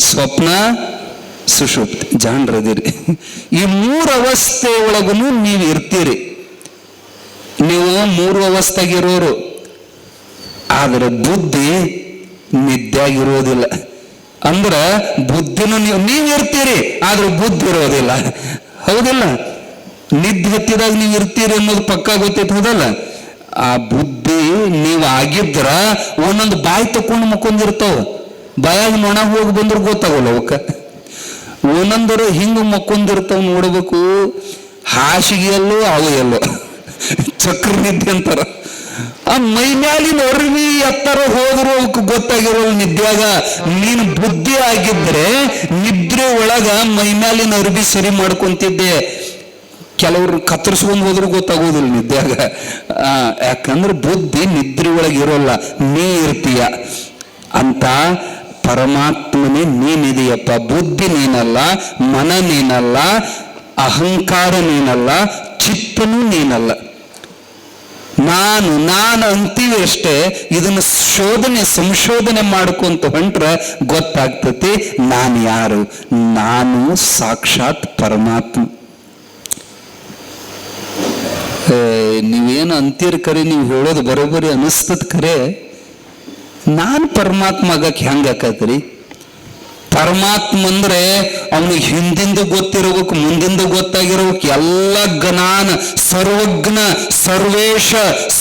ಸ್ವಪ್ನ ಸುಷುಪ್ತಿ ಜಾಣ್ರದಿರಿ. ಈ ಮೂರು ಅವಸ್ಥೆ ಒಳಗೂ ನೀವು ಇರ್ತೀರಿ. ನೀವು ಮೂರು ಅವಸ್ಥೆಗಿರೋರು, ಆದ್ರೆ ಬುದ್ಧಿ ನಿದ್ಯಾಗಿರೋದಿಲ್ಲ. ಅಂದ್ರ ಬುದ್ಧಿನೂ ನೀವು ಇರ್ತೀರಿ, ಆದ್ರೆ ಬುದ್ಧಿ ಇರೋದಿಲ್ಲ. ಹೌದಿಲ್ಲ? ನಿದ್ದೆ ಹತ್ತಿದಾಗ ನೀವು ಇರ್ತೀರಿ ಅನ್ನೋದು ಪಕ್ಕಾ ಗೊತ್ತೈತೆ. ಹೌದಲ್ಲ? ಆ ಬುದ್ಧಿ ನೀವು ಆಗಿದ್ರ ಒಂದೊಂದು ಬಾಯಿ ತಕೊಂಡು ಮಕ್ಕೊಂಡಿರ್ತಾವ. ಬಾಯಾಗಿ ನೊಣ ಹೋಗಿ ಬಂದ್ರು ಗೊತ್ತಾಗಲ್ಲ ಅವಕ್ಕ. ಒಂದೊಂದರು ಹಿಂಗ ಮಕ್ಕೊಂಡಿರ್ತಾವ ನೋಡ್ಬೇಕು. ಹಾಸಿಗೆಯಲ್ಲೂ ಅವು ಎಲ್ಲೋ ಚಕ್ರ ನಿದ್ದೆ ಅಂತಾರ. ಆ ಮೈ ಮ್ಯಾಲಿನ ಅರಿವಿ ಎತ್ತರ ಹೋದ್ರು ಅವಕ್ಕೆ ಗೊತ್ತಾಗಿರೋ ನಿದ್ದ್ಯಾಗ. ನೀನು ಬುದ್ಧಿ ಆಗಿದ್ರೆ ನಿದ್ರೆ ಒಳಗ ಮೈ ಮ್ಯಾಲಿನ ಅರಿವಿ ಸರಿ ಮಾಡ್ಕೊಂತಿದ್ದೆ. ಕೆಲವ್ರು ಕತ್ತರಿಸ್ಕೊಂಡು ಹೋದ್ರು ಗೊತ್ತಾಗೋದಿಲ್ಲ ನಿದ್ದ್ಯಾಗ. ಯಾಕಂದ್ರೆ ಬುದ್ಧಿ ನಿದ್ರೆ ಒಳಗೆ ಇರೋಲ್ಲ, ನೀ ಇರ್ತೀಯ. ಅಂತ ಪರಮಾತ್ಮನೇ ನೀನಿದೆಯಪ್ಪ. ಬುದ್ಧಿ ನೀನಲ್ಲ, ಮನ ನೀನಲ್ಲ, ಅಹಂಕಾರ ನೀನಲ್ಲ, ಚಿತ್ತನೂ ನೀನಲ್ಲ. ನಾನು ಅಂತೀವಿ ಅಷ್ಟೇ. ಇದನ್ನ ಸಂಶೋಧನೆ ಮಾಡ್ಕೊಂತ ಹೊಂಟ್ರೆ ಗೊತ್ತಾಗ್ತತಿ ನಾನು ಯಾರು. ನಾನು ಸಾಕ್ಷಾತ್ ಪರಮಾತ್ಮ. ನೀವೇನು ಅಂತೀರಿ ಖರೆ, ನೀವು ಹೇಳೋದು ಬರೋಬ್ಬರಿ ಅನಿಸ್ತದ ಖರೆ. ನಾನು ಪರಮಾತ್ಮ ಆಗಕ್ಕೆ ಹೆಂಗ ಆಕತ್ರಿ? ಪರಮಾತ್ಮ ಅಂದ್ರೆ ಅವನಿಗೆ ಹಿಂದಿಂದ ಗೊತ್ತಿರ್ಬೇಕು, ಮುಂದಿಂದ ಗೊತ್ತಾಗಿರ್ಬೇಕು. ಎಲ್ಲ ಜ್ಞಾನ, ಸರ್ವಜ್ಞ, ಸರ್ವೇಶ,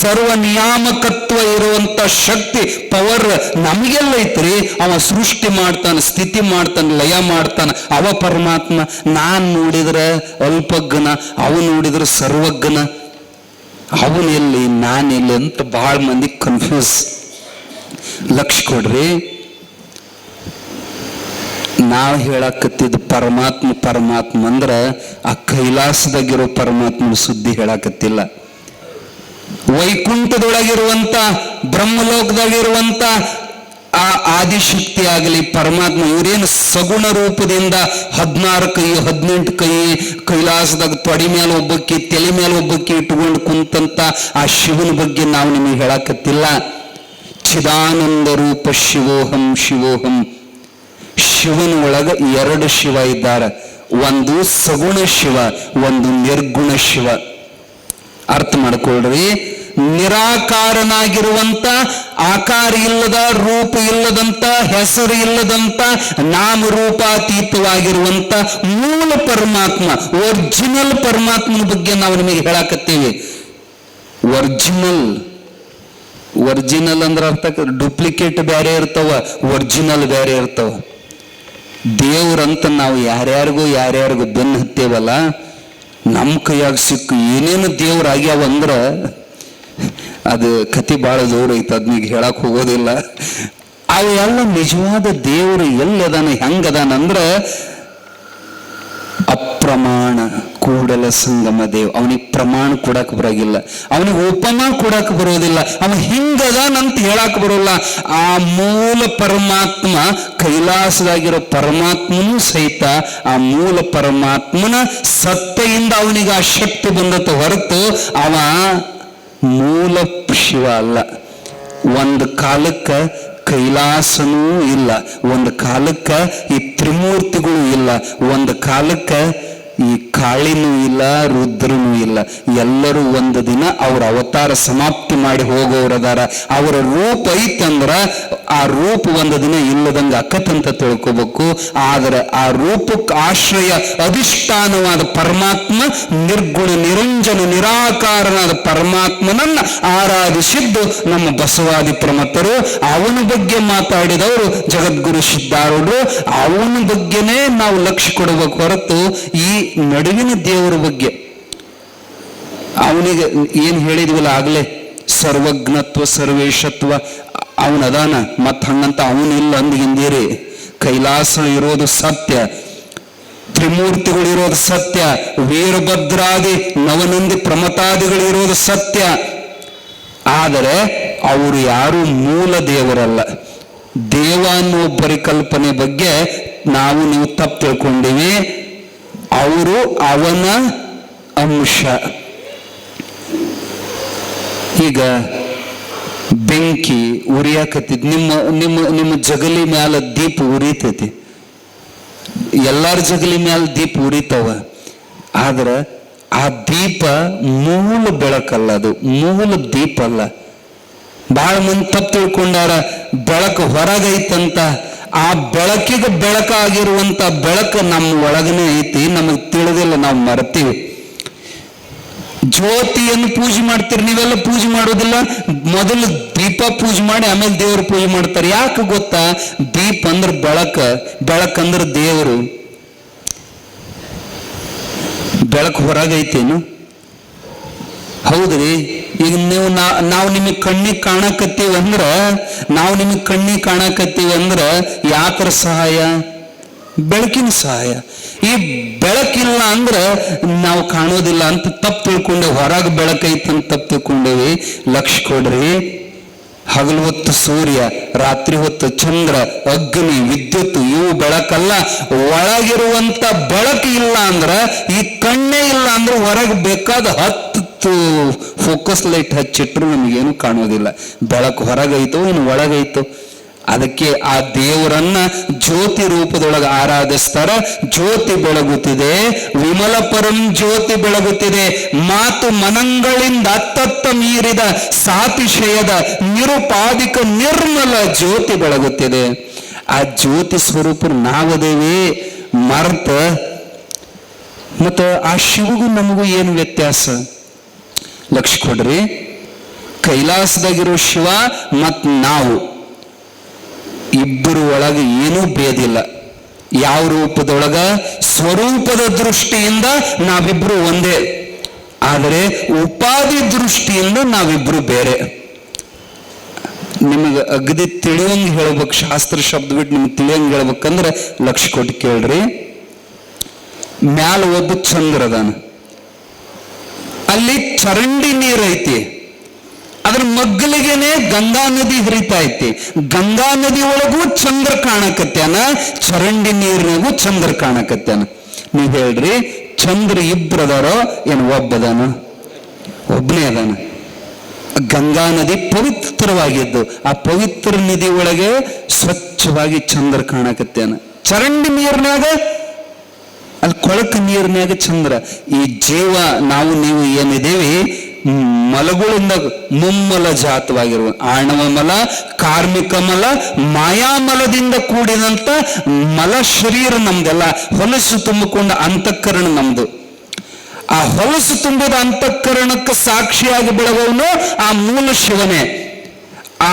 ಸರ್ವ ನಿಯಾಮಕತ್ವ ಇರುವಂತ ಶಕ್ತಿ, ಪವರ್ ನಮಗೆಲ್ಲ ಐತ್ರಿ. ಅವ ಸೃಷ್ಟಿ ಮಾಡ್ತಾನೆ, ಸ್ಥಿತಿ ಮಾಡ್ತಾನೆ, ಲಯ ಮಾಡ್ತಾನೆ. ಅವ ಪರಮಾತ್ಮ. ನಾನ್ ನೋಡಿದ್ರೆ ಅಲ್ಪಜ್ಞ, ಅವ ನೋಡಿದ್ರೆ ಸರ್ವಜ್ಞ. ಅವನೆಲ್ಲಿ ನಾನೆಲ್ಲಿ ಅಂತ ಬಹಳ ಮಂದಿ ಕನ್ಫ್ಯೂಸ್. ಲಕ್ಷ ಕೊಡ್ರಿ. ನಾವು ಹೇಳಕತ್ತಿದ್ದು ಪರಮಾತ್ಮ ಪರಮಾತ್ಮ ಅಂದ್ರ ಆ ಕೈಲಾಸದಾಗಿರೋ ಪರಮಾತ್ಮನ ಸುದ್ದಿ ಹೇಳಕತ್ತಿಲ್ಲ. ವೈಕುಂಠದೊಳಗಿರುವಂತ, ಬ್ರಹ್ಮಲೋಕದಾಗಿರುವಂತ ಆ ಆದಿಶಕ್ತಿ ಆಗಲಿ ಪರಮಾತ್ಮ, ಇವರೇನು ಸಗುಣ ರೂಪದಿಂದ 16 ಕೈ 18 ಕೈ ಕೈಲಾಸದಾಗ ತೊಡಿ ಮೇಲೆ ಒಬ್ಬಕ್ಕೆ, ತಲೆ ಮೇಲೆ ಒಬ್ಬಕ್ಕೆ ಇಟ್ಟುಕೊಂಡು ಕುಂತಂತ ಆ ಶಿವನ ಬಗ್ಗೆ ನಾವು ನಿಮಗೆ ಹೇಳಕತ್ತಿಲ್ಲ. ಚಿದಾನಂದ ರೂಪ ಶಿವೋಹಂ ಶಿವೋಹಂ. ಶಿವನ ಒಳಗ 2 ಶಿವ ಇದ್ದಾರೆ. ಒಂದು ಸಗುಣ ಶಿವ, ಒಂದು ನಿರ್ಗುಣ ಶಿವ. ಅರ್ಥ ಮಾಡ್ಕೊಳ್ರಿ. ನಿರಾಕಾರನಾಗಿರುವಂತ, ಆಕಾರ ಇಲ್ಲದ, ರೂಪ ಇಲ್ಲದಂತ, ಹೆಸರು ಇಲ್ಲದಂತ, ನಾಮರೂಪಾತೀತವಾಗಿರುವಂತ ಮೂಲ ಪರಮಾತ್ಮ, ಒರಿಜಿನಲ್ ಪರಮಾತ್ಮನ ಬಗ್ಗೆ ನಾವು ನಿಮಗೆ ಹೇಳಕತ್ತೀವಿ. ಒರಿಜಿನಲ್ ಅಂದ್ರೆ ಅರ್ಥ, ಡೂಪ್ಲಿಕೇಟ್ ಬೇರೆ ಇರ್ತಾವ, ಒರಿಜಿನಲ್ ಬೇರೆ ಇರ್ತಾವ. ದೇವ್ರಂತ ನಾವು ಯಾರ್ಯಾರಿಗೂ ಬೆನ್ನು ಹತ್ತೇವಲ್ಲ, ನಮ್ಮ ಕೈಯಾಗ ಸಿಕ್ಕು ಏನೇನು ದೇವ್ರಾಗ್ಯಾವ ಅಂದ್ರ ಅದು ಕತಿ ಬಹಳ ದೂರ ಐತೆ. ಅದನ್ನೀಗ ಹೇಳಕ್ ಹೋಗೋದಿಲ್ಲ. ಅವೆಲ್ಲ ನಿಜವಾದ ದೇವರು ಎಲ್ಲದಾನ, ಹೆಂಗದಾನಂದ್ರ ಅಪ್ರಮಾಣ ಕೂಡಲ ಸಂಗಮ ದೇವ್. ಅವನಿಗೆ ಪ್ರಮಾಣ ಕೊಡಕ್ ಬರೋಗಿಲ್ಲ, ಅವನಿಗೆ ಉಪಮ ಕೊಡಕ್ ಬರೋದಿಲ್ಲ, ಅವ ಹಿಂಗದಾನಂತ ಹೇಳಕ್ ಬರೋಲ್ಲ. ಆ ಮೂಲ ಪರಮಾತ್ಮ, ಕೈಲಾಸದಾಗಿರೋ ಪರಮಾತ್ಮನೂ ಸಹಿತ ಆ ಮೂಲ ಪರಮಾತ್ಮನ ಸತ್ತೆಯಿಂದ ಅವನಿಗೆ ಆ ಶಕ್ತಿ ಬಂದತ ಹೊರತು ಅವ ಮೂಲ ಶಿವ ಅಲ್ಲ. ಒಂದು ಕಾಲಕ್ಕೆ ಕೈಲಾಸನೂ ಇಲ್ಲ, ಒಂದು ಕಾಲಕ್ಕೆ ಈ ತ್ರಿಮೂರ್ತಿಗಳು ಇಲ್ಲ, ಒಂದು ಕಾಲಕ್ಕೆ ಈ ಕಾಳಿನೂ ಇಲ್ಲ, ರುದ್ರನೂ ಇಲ್ಲ. ಎಲ್ಲರೂ ಒಂದು ದಿನ ಅವ್ರ ಅವತಾರ ಸಮಾಪ್ತಿ ಮಾಡಿ ಹೋಗೋರದಾರ. ಅವರ ರೂಪ ಐತಂದ್ರ ಆ ರೂಪ ಒಂದು ದಿನ ಇಲ್ಲದಂಗ ಅಕ್ಕತ್ತಂತ ತಿಳ್ಕೋಬೇಕು. ಆದ್ರೆ ಆ ರೂಪಕ್ಕೆ ಆಶ್ರಯ ಅಧಿಷ್ಠಾನವಾದ ಪರಮಾತ್ಮ, ನಿರ್ಗುಣ ನಿರಂಜನ ನಿರಾಕಾರನಾದ ಪರಮಾತ್ಮನನ್ನ ಆರಾಧಿಸಿದ್ದು ನಮ್ಮ ಬಸವಾದಿ ಪ್ರಮತರು. ಅವನ ಬಗ್ಗೆ ಮಾತಾಡಿದವರು ಜಗದ್ಗುರು ಸಿದ್ಧಾರೂಢರು. ಅವನ ಬಗ್ಗೆನೇ ನಾವು ಲಕ್ಷ್ಯ ಕೊಡಬೇಕು ಹೊರತು ಈ ನಡುವಿನ ದೇವರ ಬಗ್ಗೆ ಅವನಿಗೆ ಏನ್ ಹೇಳಿದ್ವಲ್ಲ ಆಗ್ಲೇ, ಸರ್ವಜ್ಞತ್ವ ಸರ್ವೇಶತ್ವ ಅವನದಾನ. ಮತ್ ಹಂಗಂತ ಅವನಿಲ್ಲ ಅಂದಿರಿ. ಕೈಲಾಸ ಇರೋದು ಸತ್ಯ, ತ್ರಿಮೂರ್ತಿಗಳಿರೋದು ಸತ್ಯ, ವೀರಭದ್ರಾದಿ ನವನಂದಿ ಪ್ರಮತಾದಿಗಳಿರೋದು ಸತ್ಯ. ಆದರೆ ಅವರು ಯಾರು ಮೂಲ ದೇವರಲ್ಲ. ದೇವ ಅನ್ನೋ ಪರಿಕಲ್ಪನೆ ಬಗ್ಗೆ ನಾವು ನೀವು ತಪ್ಪು ತಿಳ್ಕೊಂಡಿವಿ. ಅವರು ಅವನ ಅಂಶ. ಈಗ ಬೆಂಕಿ ಉರಿಯಾಕತ್ತೈತಿ, ನಿಮ್ಮ ನಿಮ್ಮ ನಿಮ್ಮ ಜಗಲಿ ಮ್ಯಾಲ ದೀಪ ಉರಿತೈತಿ, ಎಲ್ಲಾರ ಜಗಲಿ ಮ್ಯಾಲ ದೀಪ ಉರಿತಾವ. ಆದ್ರ ಆ ದೀಪ ಮೂಲ ಬೆಳಕಲ್ಲ, ಅದು ಮೂಲ ದೀಪ ಅಲ್ಲ. ಬಹಳ ಮಂದಿ ತಪ್ಪು ತಿಳ್ಕೊಂಡಾರ, ಬೆಳಕು ಹೊರಗೈತಂತ. ಆ ಬೆಳಕಿಗೆ ಬೆಳಕಾಗಿರುವಂತ ಬೆಳಕು ನಮ್ಮ ಒಳಗನೆ ಐತಿ, ನಮಗ್ ತಿಳಿದಿಲ್ಲ, ನಾವು ಮರ್ತೀವಿ. ಜ್ಯೋತಿಯನ್ನು ಪೂಜೆ ಮಾಡ್ತೀರಿ, ನೀವೆಲ್ಲ ಪೂಜೆ ಮಾಡೋದಿಲ್ಲ. ಮೊದಲು ದೀಪ ಪೂಜೆ ಮಾಡಿ ಆಮೇಲೆ ದೇವ್ರ ಪೂಜೆ ಮಾಡ್ತಾರೆ. ಯಾಕೆ ಗೊತ್ತಾ? ದೀಪ ಅಂದ್ರೆ ಬೆಳಕಂದ್ರೆ ದೇವರು. ಬೆಳಕು ಹೊರಗೈತೇನು? ಹೌದ್ರಿ. ಈಗ ನಾವು ನಿಮಗೆ ಕಣ್ಣಿಗೆ ಕಾಣಕತ್ತೀವಿ ಅಂದ್ರ ಯಾತರ ಸಹಾಯ? ಬೆಳಕಿನ ಸಹಾಯ. ಈ ಬೆಳಕಿಲ್ಲ ಅಂದ್ರ ನಾವು ಕಾಣೋದಿಲ್ಲ ಅಂತ ತಪ್ಪು ತಿಳ್ಕೊಂಡೇವಿ. ಹೊರಗೆ ಬೆಳಕೈತಿ ಅಂತ ತಪ್ಪು ತಿಳ್ಕೊಂಡೇವಿ. ಲಕ್ಷ ಕೊಡ್ರಿ, ಹಗಲು ಹೊತ್ತು ಸೂರ್ಯ, ರಾತ್ರಿ ಹೊತ್ತು ಚಂದ್ರ, ಅಗ್ನಿ, ವಿದ್ಯುತ್ ಇವು ಬೆಳಕಲ್ಲ. ಒಳಗಿರುವಂತ ಬೆಳಕು ಇಲ್ಲ ಅಂದ್ರ, ಈ ಕಣ್ಣೇ ಇಲ್ಲ ಅಂದ್ರೆ ಹೊರಗೆ ಬೇಕಾದ 10 ಫೋಕಸ್ ಲೈಟ್ ಹಚ್ಚಿಟ್ರು ನಮಗೇನು ಕಾಣೋದಿಲ್ಲ. ಬೆಳಕು ಹೊರಗೈತೋ ಇನ್ನು ಒಳಗೈತೋ? ಅದಕ್ಕೆ ಆ ದೇವರನ್ನ ಜ್ಯೋತಿ ರೂಪದೊಳಗೆ ಆರಾಧಿಸ್ತಾರ. ಜ್ಯೋತಿ ಬೆಳಗುತ್ತಿದೆ, ವಿಮಲ ಪರಂ ಜ್ಯೋತಿ ಬೆಳಗುತ್ತಿದೆ, ಮಾತು ಮನಂಗಳಿಂದ ಅತ್ತತ್ತ ಮೀರಿದ ಸಾತಿಶಯದ ನಿರುಪಾದಿಕ ನಿರ್ಮಲ ಜ್ಯೋತಿ ಬೆಳಗುತ್ತಿದೆ. ಆ ಜ್ಯೋತಿ ಸ್ವರೂಪ ನಾವದೇವಿ ಮರ್ತ. ಮತ್ತ ಆ ಶಿವಗೂ ನಮಗೂ ಏನು ವ್ಯತ್ಯಾಸ? ಲಕ್ಷ ಕೊಡ್ರಿ. ಕೈಲಾಸದಾಗಿರೋ ಶಿವ ಮತ್ ನಾವು ಇಬ್ಬರು ಒಳಗೆ ಏನೂ ಭೇದಿಲ್ಲ. ಯಾವ ರೂಪದೊಳಗ? ಸ್ವರೂಪದ ದೃಷ್ಟಿಯಿಂದ ನಾವಿಬ್ರು ಒಂದೇ, ಆದರೆ ಉಪಾಧಿ ದೃಷ್ಟಿಯಿಂದ ನಾವಿಬ್ರು ಬೇರೆ. ನಿಮಗೆ ಅಗದಿ ತಿಳಿಯಂಗೆ ಹೇಳ್ಬೇಕು, ಶಾಸ್ತ್ರ ಶಬ್ದ ಬಿಟ್ಟು ನಿಮ್ಗೆ ತಿಳಿಯಂಗೆ ಹೇಳ್ಬೇಕಂದ್ರೆ ಲಕ್ಷ ಕೊಟ್ಟು ಕೇಳ್ರಿ. ಮ್ಯಾಲ ಒಬ್ಬ ಚಂದ್ರ ಅದಾನ, ಅಲ್ಲಿ ಚರಂಡಿ ನೀರ್ ಐತಿ, ಅದ್ರ ಮಗ್ಗಲಿಗೆನೆ ಗಂಗಾ ನದಿ ಹರಿತಾ ಐತಿ. ಗಂಗಾ ನದಿ ಒಳಗೂ ಚಂದ್ರ ಕಾಣಕತ್ಯಾನ, ಚರಂಡಿ ನೀರಿನಾಗೂ ಚಂದ್ರ ಕಾಣಕತ್ಯಾನ. ನೀವ್ ಹೇಳ್ರಿ, ಚಂದ್ರ ಇಬ್ಬರದಾರೋ ಏನು ಒಬ್ಬದಾನ? ಒಬ್ಬನೇ ಅದಾನ. ಗಂಗಾ ನದಿ ಪವಿತ್ರವಾಗಿದ್ದು, ಆ ಪವಿತ್ರ ನದಿ ಒಳಗೆ ಸ್ವಚ್ಛವಾಗಿ ಚಂದ್ರ ಕಾಣಕತ್ಯಾನ. ಚರಂಡಿ ನೀರಿನಾಗ, ಅಲ್ಲಿ ಕೊಳಕ ನೀರಿನಾಗ ಚಂದ್ರ. ಈ ಜೀವ ನಾವು ನೀವು ಏನಿದೇವಿ ಮಲಗಳಿಂದ ಮುಮ್ಮಲ ಜಾತವಾಗಿರುವ ಆಣವ ಮಲ, ಕಾರ್ಮಿಕ ಮಲ, ಮಾಯಾಮಲದಿಂದ ಕೂಡಿದಂತ ಮಲ ಶರೀರ ನಮ್ದೆಲ್ಲ. ಹೊಲಸು ತುಂಬಿಕೊಂಡ ಅಂತಃಕರಣ ನಮ್ದು. ಆ ಹೊಲಸು ತುಂಬಿದ ಅಂತಃಕರಣಕ್ಕೆ ಸಾಕ್ಷಿಯಾಗಿ ಬೆಳಗವನು ಆ ಮೂಲ ಶಿವನೇ. ಆ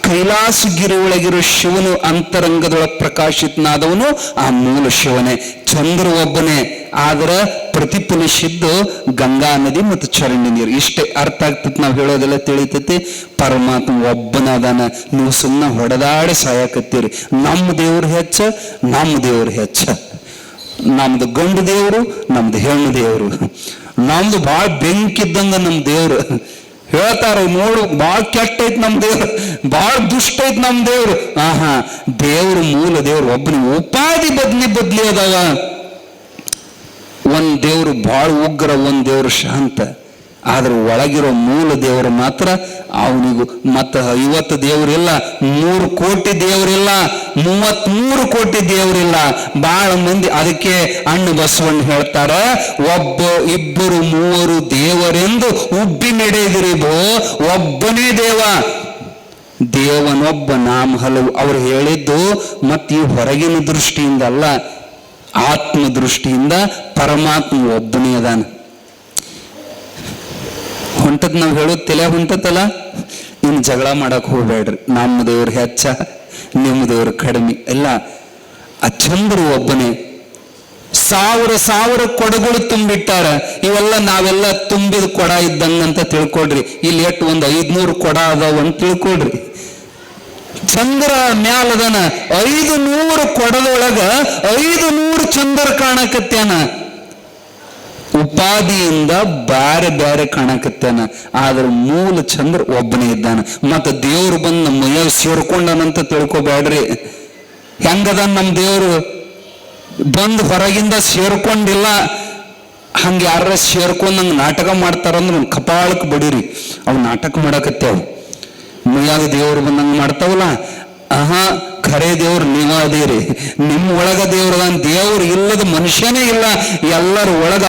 ಕೈಲಾಸಗಿರಿ ಒಳಗಿರೋ ಶಿವನು ಅಂತರಂಗದೊಳಗೆ ಪ್ರಕಾಶಿತನಾದವನು ಆ ಮೂಲ ಶಿವನೇ. ಚಂದ್ರ ಒಬ್ಬನೇ, ಆದ್ರ ಪ್ರತಿಫಲಿಸಿದ್ದು ಗಂಗಾ ನದಿ ಮತ್ತು ಚರಂಡಿ ನೀರು. ಇಷ್ಟೇ ಅರ್ಥ ಆಗ್ತೈತಿ, ನಾವು ಹೇಳೋದೆಲ್ಲ ತಿಳಿತೈತಿ. ಪರಮಾತ್ಮ ಒಬ್ಬನಾದಾನ. ನೀವು ಸುಮ್ಮನೆ ಹೊಡೆದಾಡಿ ಸಾಯಕತ್ತೀರಿ. ನಮ್ಮ ದೇವ್ರು ಹೆಚ್ಚ, ನಮ್ಮ ದೇವ್ರು ಹೆಚ್ಚ. ನಮ್ದು ಗಂಡು ದೇವರು, ನಮ್ದು ಹೆಣ್ಣು ದೇವರು. ನಮ್ದು ಭಾಳ ಬೆಂಕಿದ್ದಂಗ ನಮ್ಮ ದೇವ್ರು. ಹೇಳ್ತಾರ, ನೋಡು ಭಾಳ ಕೆಟ್ಟ ಐತಿ ನಮ್ ದೇವ್ರು, ಭಾಳ ದುಷ್ಟ ಐತಿ ನಮ್ ದೇವ್ರು. ದೇವ್ರು ಮೂಲ ದೇವ್ರು ಒಬ್ಬನಿಗೆ. ಉಪಾಧಿ ಬದ್ಲಿ ಅದಾವ. ಒಂದ್ ದೇವ್ರು ಭಾಳ ಉಗ್ರ, ಒಂದ್ ದೇವ್ರು ಶಾಂತ. ಆದ್ರೆ ಒಳಗಿರೋ ಮೂಲ ದೇವರು ಮಾತ್ರ ಅವನಿಗೂ. ಮತ್ತ 50 ದೇವರಿಲ್ಲ, 3 ಕೋಟಿ ದೇವರಿಲ್ಲ, 33 ಕೋಟಿ ದೇವರಿಲ್ಲ. ಬಹಳ ಮಂದಿ ಅದಕ್ಕೆ ಅಣ್ಣ ಬಸವಣ್ಣ ಹೇಳ್ತಾರ, ಒಬ್ಬ ಇಬ್ಬರು ಮೂವರು ದೇವರೆಂದು ಉಬ್ಬಿ ನಡೆದಿರಿ ಭೋ, ಒಬ್ಬನೇ ದೇವ, ದೇವನೊಬ್ಬ ನಾಮ ಹಲವು. ಅವ್ರು ಹೇಳಿದ್ದು ಮತ್ತ ಈ ಹೊರಗಿನ ದೃಷ್ಟಿಯಿಂದ ಅಲ್ಲ, ಆತ್ಮ ದೃಷ್ಟಿಯಿಂದ ಪರಮಾತ್ಮ ಒಬ್ಬನೇ ಅದಾನ. ಹೊಂಟದ್ ನಾವು ಹೇಳೋದು ತಲೆ ಹೊಂಟತ್ತಲ್ಲ. ಇನ್ನು ಜಗಳ ಮಾಡಕ್ ಹೋಗ್ಬೇಡ್ರಿ. ನಮ್ಮ ದೇವ್ರು ಹೆಚ್ಚ, ನಿಮ್ಮ ದೇವ್ರು ಕಡಿಮೆ ಎಲ್ಲ. ಆ ಚಂದ್ರ ಒಬ್ಬನೇ. 1000 ಕೊಡಗಳು ತುಂಬಿಟ್ಟಾರ. ಇವೆಲ್ಲ ನಾವೆಲ್ಲ ತುಂಬಿದ ಕೊಡ ಇದ್ದಂಗಂತ ತಿಳ್ಕೊಡ್ರಿ. ಇಲ್ಲಿ ಎಷ್ಟು ಒಂದು 500 ಕೊಡ ಅದಾವ ಅಂತ ತಿಳ್ಕೊಡ್ರಿ. ಚಂದ್ರ ಮ್ಯಾಲದನ 500 ಕೊಡದೊಳಗ 500 ಚಂದ್ರ ಕಾಣಕತ್ಯಾನ. ಉಪಾಧಿಯಿಂದ ಬ್ಯಾರೆ ಬ್ಯಾರೆ ಕಾಣಕತ್ತಾನ, ಆದ್ರೆ ಮೂಲ ಚಂದ್ರ ಒಬ್ಬನೇ ಇದ್ದಾನ. ಮತ್ತ ದೇವ್ರು ಬಂದು ನಮ್ಮ ಮೈಯಾಗ ಸೇರ್ಕೊಂಡನಂತ ತಿಳ್ಕೊಬ್ಯಾಡ್ರಿ. ಹೆಂಗದ ನಮ್ ದೇವ್ರು? ಬಂದು ಹೊರಗಿಂದ ಸೇರ್ಕೊಂಡಿಲ್ಲ. ಹಂಗ ಯಾರ ಸೇರ್ಕೊಂಡಂಗ ನಾಟಕ ಮಾಡ್ತಾರಂದ್ರ ಕಪಾಳಕ್ಕೆ ಬಡೀರಿ. ಅವ್ ನಾಟಕ ಮಾಡಕತ್ತೇವ್. ಮುಯ್ಯಾಗ ದೇವ್ರು ಬಂದಂಗೆ ಮಾಡ್ತಾವಲ್ಲ, ಖರೆ ದೇವ್ರು ನೀವ ಅದೇರಿ. ನಿಮ್ಮ ಒಳಗ ದೇವ್ರ ದೇವ್ರು ಇಲ್ಲದ ಮನುಷ್ಯನೇ ಇಲ್ಲ. ಎಲ್ಲರ ಒಳಗ